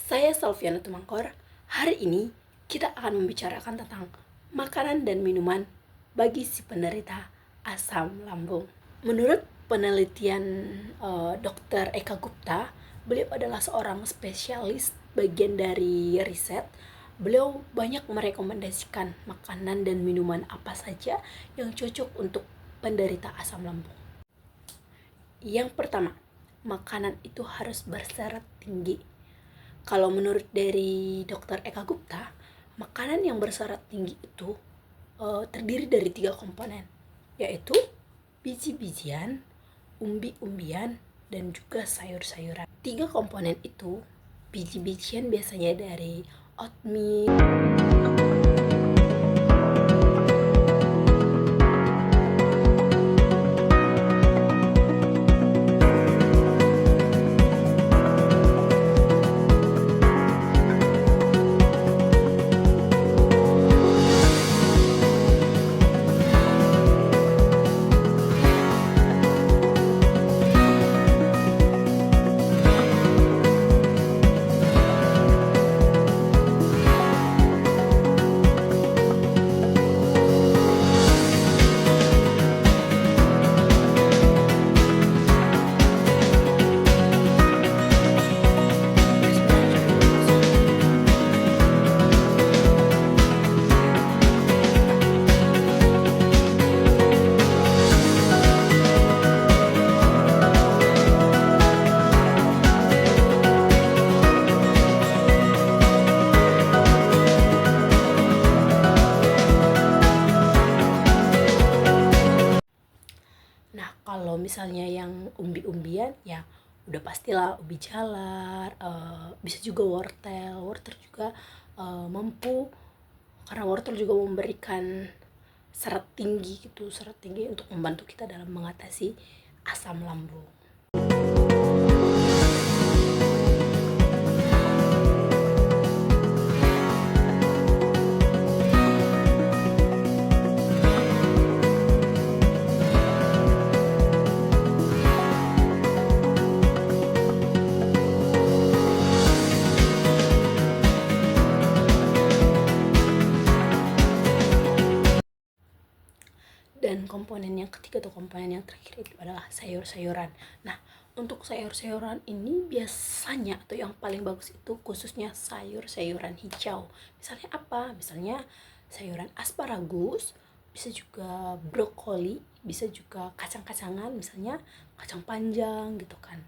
Saya Salviana Tumangkor. Hari ini kita akan membicarakan tentang makanan dan minuman bagi si penderita asam lambung. Menurut penelitian Dr. Eka Gupta, beliau adalah seorang spesialis bagian dari riset. Beliau banyak merekomendasikan makanan dan minuman apa saja yang cocok untuk penderita asam lambung. Yang pertama, makanan itu harus berserat tinggi. Kalau menurut dari Dr. Eka Gupta, makanan yang berserat tinggi itu terdiri dari 3 komponen, yaitu biji-bijian, umbi-umbian, dan juga sayur-sayuran. 3 komponen itu, biji-bijian biasanya dari oatmeal, Nah, kalau misalnya yang umbi-umbian ya udah pastilah ubi jalar, bisa juga wortel. Wortel juga mampu, karena wortel juga memberikan serat tinggi gitu, serat tinggi untuk membantu kita dalam mengatasi asam lambung. Dan komponen yang ketiga atau komponen yang terakhir itu adalah sayur-sayuran. Nah, untuk sayur-sayuran ini biasanya atau yang paling bagus itu khususnya sayur-sayuran hijau. Misalnya apa? Misalnya sayuran asparagus, bisa juga brokoli, bisa juga kacang-kacangan, misalnya kacang panjang gitu kan.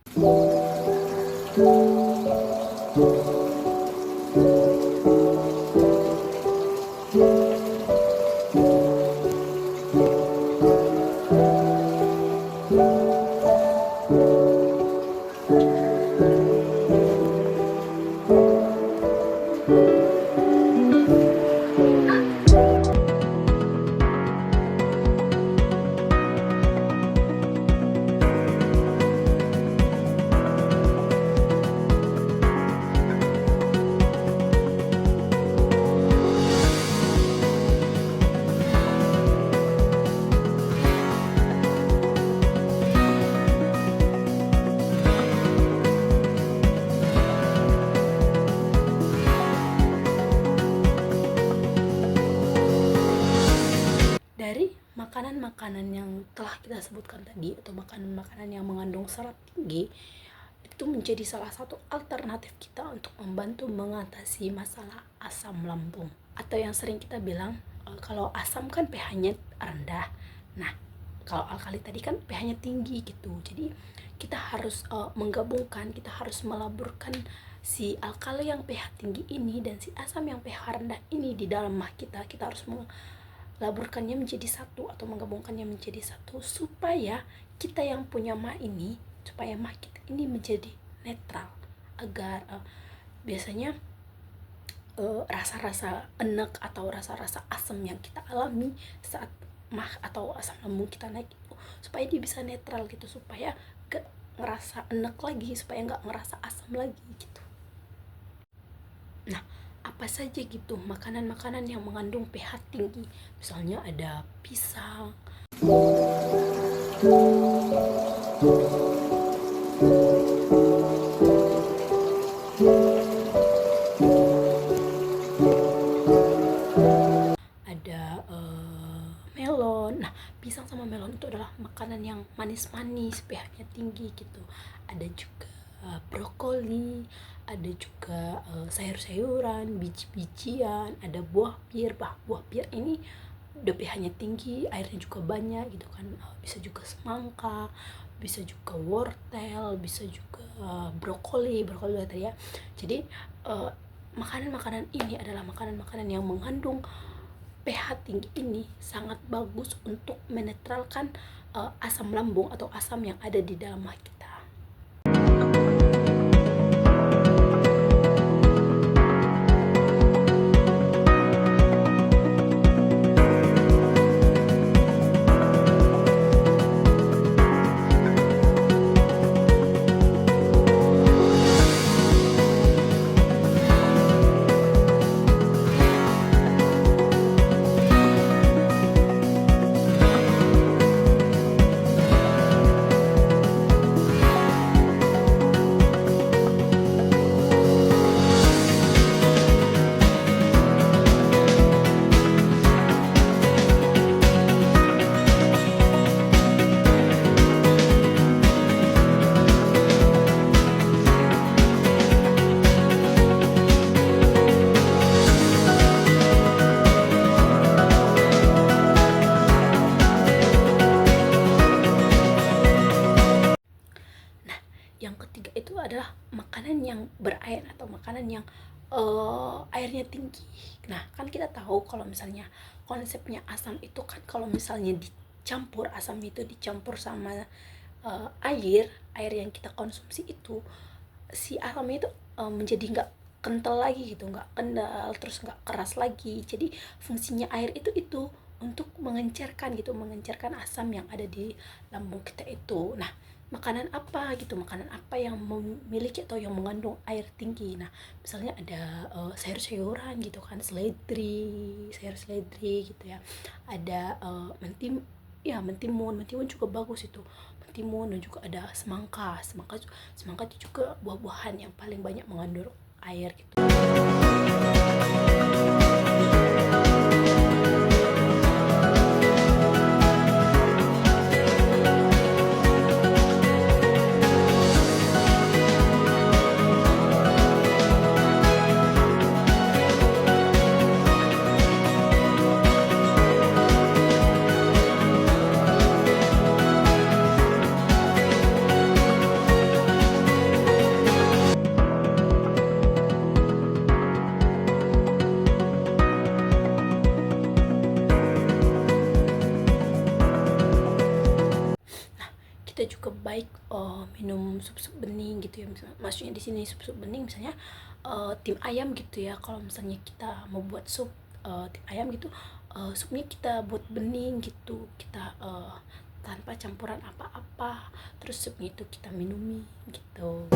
Dari makanan-makanan yang telah kita sebutkan tadi atau makanan-makanan yang mengandung serat tinggi itu menjadi salah satu alternatif kita untuk membantu mengatasi masalah asam lambung, atau yang sering kita bilang kalau asam kan pH-nya rendah. Nah, kalau alkali tadi kan pH-nya tinggi gitu. Jadi kita harus menggabungkan, kita harus melaburkan si alkali yang pH tinggi ini dan si asam yang pH rendah ini di dalam mah kita. Kita harus laburkannya menjadi satu atau menggabungkannya menjadi satu supaya kita yang punya mah ini, supaya mah kita ini menjadi netral, agar biasanya rasa-rasa enek atau rasa-rasa asam yang kita alami saat mah atau asam lambung kita naik itu supaya dia bisa netral gitu, supaya gak ngerasa enek lagi, supaya gak ngerasa asam lagi gitu. Nah, apa saja gitu makanan-makanan yang mengandung pH tinggi? Misalnya ada pisang, manis-manis, pH-nya tinggi gitu. Ada juga brokoli, ada juga sayur-sayuran, biji-bijian, ada buah pir. Buah pir ini udah pH-nya tinggi, airnya juga banyak gitu kan. Bisa juga semangka, bisa juga wortel, bisa juga brokoli tadi ya. Jadi makanan-makanan ini adalah makanan-makanan yang mengandung pH tinggi ini sangat bagus untuk menetralkan asam lambung atau asam yang ada di dalam kita. Yang ketiga itu adalah makanan yang berair atau makanan yang airnya tinggi. Nah, kan kita tahu kalau misalnya konsepnya asam itu kan kalau misalnya dicampur, asam itu dicampur sama air yang kita konsumsi itu, si asamnya itu menjadi nggak kental lagi gitu, nggak kental, terus nggak keras lagi. Jadi fungsinya air itu untuk mengencerkan gitu, mengencerkan asam yang ada di lambung kita itu. Nah, makanan apa gitu, makanan apa yang memiliki atau yang mengandung air tinggi. Nah, misalnya ada sayur-sayuran gitu kan, sayur seledri gitu ya. Ada mentimun juga bagus itu, mentimun. Dan juga ada semangka itu juga buah-buahan yang paling banyak mengandung air gitu. Kita juga baik minum sup-sup bening gitu ya. Maksudnya di sini sup-sup bening misalnya tim ayam gitu ya. Kalau misalnya kita mau buat sup tim ayam gitu, supnya kita buat bening gitu, kita tanpa campuran apa-apa, terus supnya itu kita minumi gitu.